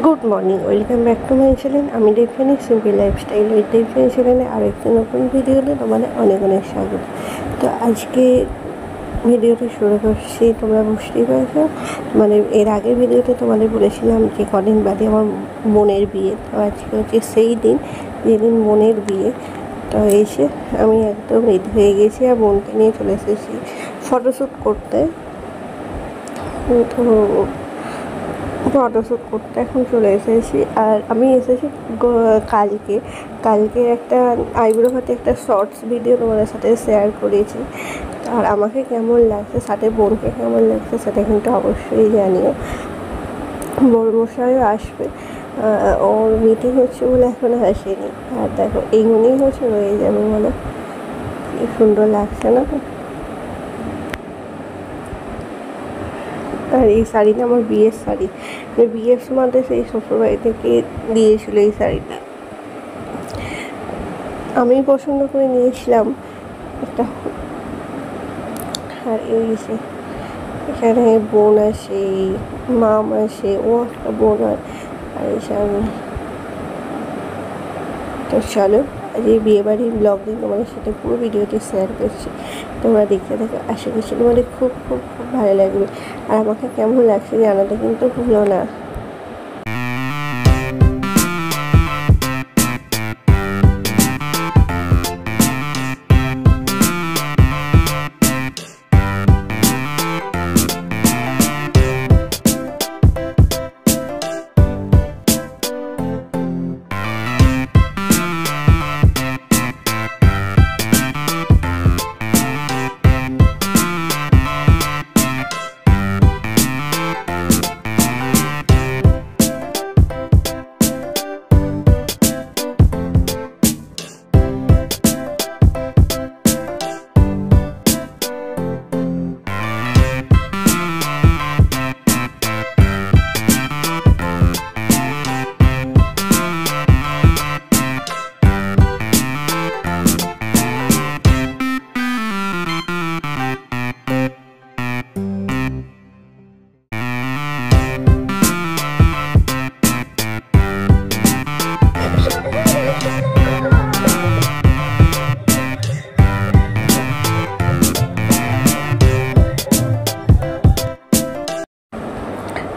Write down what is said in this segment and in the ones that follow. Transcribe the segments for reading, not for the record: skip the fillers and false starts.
Good morning, welcome back to my channel. আমি দেখবেনি simple lifestyle ওই দেখবেন চ্যানেলে আর একটি নতুন ভিডিওতে তোমাদের অনেক অনেক স্বাগত। তো আজকে ভিডিওটি শুরু করছি, তোমরা বুঝতেই পারছো। মানে এর আগের ভিডিওতে তোমাদের বলেছিলাম যে কদিন বাদে আমার বোনের বিয়ে। তো আজকে হচ্ছে সেই দিন যেদিন বোনের বিয়ে। তো এসে আমি একদম রেডি হয়ে গেছি আর বোনকে নিয়ে চলে এসেছি ফটোশ্যুট করতে। তো ফটোশ্যুট করতে এখন চলে এসেছি। আর আমি এসেছি কালকে একটা আইব্রো হাতে একটা শর্টস ভিডিও তোমাদের সাথে শেয়ার করেছি। আর আমাকে কেমন লাগছে, সাথে বোনকে কেমন লাগছে সেটা কিন্তু অবশ্যই জানিও। বড়মশাইও আসবে, ওর মিটিং হচ্ছে বলে এখনও আসেনি। আর দেখো এইগুলোই হচ্ছে রয়ে যাবে, বলো কি সুন্দর লাগছে না? আর এই শাড়িটা আমার বিয়ের শাড়ি, বিয়ের সময় সেই শ্বশুরবাড়ি থেকে দিয়েছিল এই শাড়িটা। আমি পছন্দ করে নিয়েছিলাম একটা। আর এই যে এখানে বোন আসে, মাম আসে, ও একটা বোন হয়, আর এই সামনে। তো চলো আজ এই বিয়েবাড়ির ব্লগিং তোমাদের সাথে পুরো ভিডিওটি শেয়ার করছি, তোমরা দেখতে থাকো। আশা করছি তোমাদের খুব খুব খুব ভালো লাগবে। আর আমাকে কেমন লাগছে জানাতে কিন্তু ভুলো না।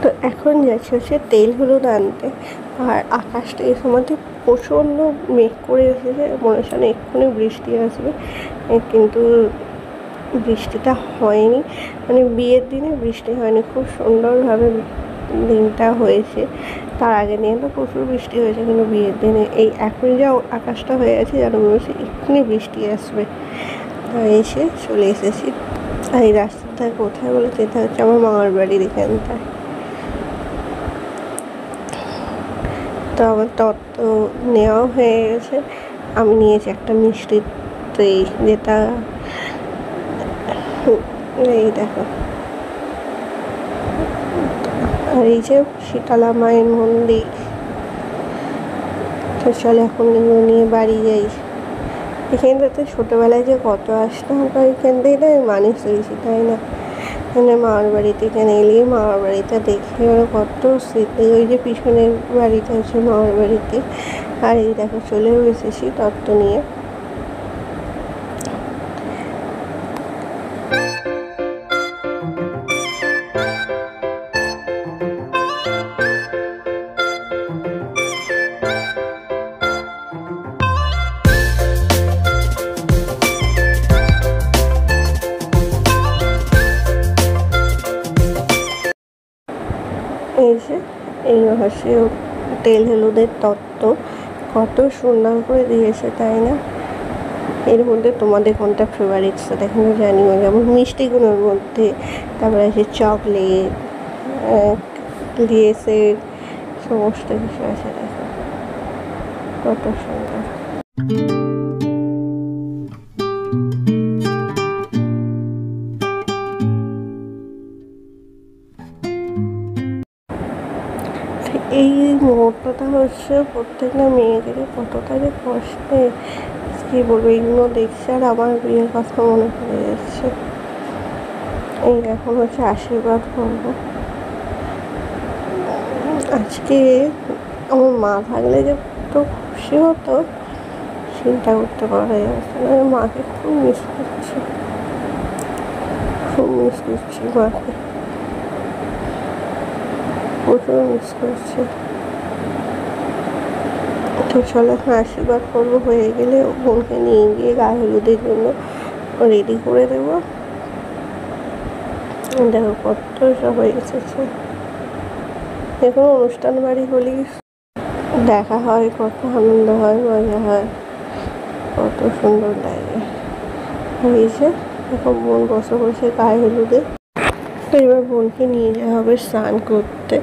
তো এখন যাচ্ছে হচ্ছে তেল হলুদ আনতে। আর আকাশটা এই সময়তে প্রচণ্ড মেঘ করে এসেছে, মনে হচ্ছে না এক্ষুনি বৃষ্টি আসবে, কিন্তু বৃষ্টিটা হয়নি। মানে বিয়ের দিনে বৃষ্টি হয়নি, খুব সুন্দরভাবে দিনটা হয়েছে। তার আগের দিনে তো প্রচুর বৃষ্টি হয়েছে, কিন্তু বিয়ের দিনে এই এখন যা আকাশটা হয়ে আছে যেন মনে হচ্ছে এক্ষুনি বৃষ্টি আসবে। এসে চলে এসেছি। আর এই রাস্তাটা কোথায় বলে, যেটা হচ্ছে আমার মামার বাড়ির এখানটায়। তো আমার তত্ত্ব নেওয়াও হয়ে গেছে। আমি নিয়েছি একটা মিষ্টির ট্রে, যেটা এই দেখো। আর এই যে শীতলা মায়ের মন্দির। তো চলে এখন এগুলো নিয়ে বাড়ি যাই। এখানটাতে ছোটোবেলায় যে কত আসতাম, এখান থেকে আমি মানুষ হয়েছি, তাই না? মানে মামার বাড়িতে এখানে এলেই মামার বাড়িটা দেখে মানে কত স্মৃতি। ওই যে পিছনের বাড়িটা হচ্ছে মামার বাড়িতে। আর এই দেখো চলেও এসেছি তত্ত্ব নিয়ে। এই যে এই হচ্ছে তেল হলুদের তত্ত্ব, কত সুন্দর করে দিয়েছে, তাই না? এর মধ্যে তোমাদের কোনটা ফেভারিট সেটা কিন্তু জানিও। যেমন মিষ্টিগুলোর মধ্যে, তারপরে আছে চকলেট, লেসের সমস্ত কিছু আছে। দেখো কত সুন্দর। এই মুহূর্তটা হচ্ছে প্রত্যেকটা মেয়েদেরই কতটা যে কষ্টে, কী বলবো। এইগুলো দেখছি আর আমার বিয়ের কথা মনে পড়ে যাচ্ছে। এই এখন হচ্ছে আশীর্বাদ করবো। আজকে আমার মা থাকলে যে একটু খুশি হতো চিন্তা করতে পারা যাচ্ছে না। মাকে খুব মিস করছি, খুব মিস করছি মাকে, প্রচুর মিস করছি। তো চলো এখন আশীর্বাদ করবো, হয়ে গেলে বোনকে নিয়ে গিয়ে গায়ে হলুদের জন্য রেডি করে দেবো। দেখো কত সবাই এসেছে। এখন অনুষ্ঠান বাড়ি হলেই দেখা হয়, কত আনন্দ হয়, মজা হয়, কত সুন্দর লাগে। হয়েছে এখন বোন বসে বসে গায়ে হলুদে। তো এবার বোনকে নিয়ে যাওয়া হবে স্নান করতে।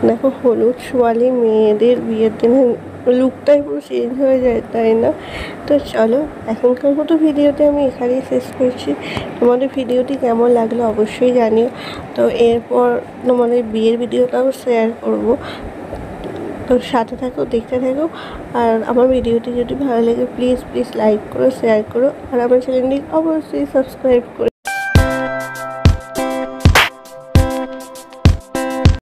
দেখো হলুদ ছোঁয়ালে মেয়েদের বিয়ের দিনে লুকটাই পুরো চেঞ্জ হয়ে যায়, তাই না? তো চলো এখনকার মতো ভিডিওটি আমি এখানেই শেষ করছি। তোমাদের ভিডিওটি কেমন লাগলো অবশ্যই জানিও। তো এরপর তোমাদের বিয়ের ভিডিওটাও শেয়ার করব, তো সাথে থাকো, দেখতে থাকো। আর আমার ভিডিওটি যদি ভালো লাগে প্লিজ লাইক করো, শেয়ার করো, আর আমার চ্যানেলটি অবশ্যই সাবস্ক্রাইব করো।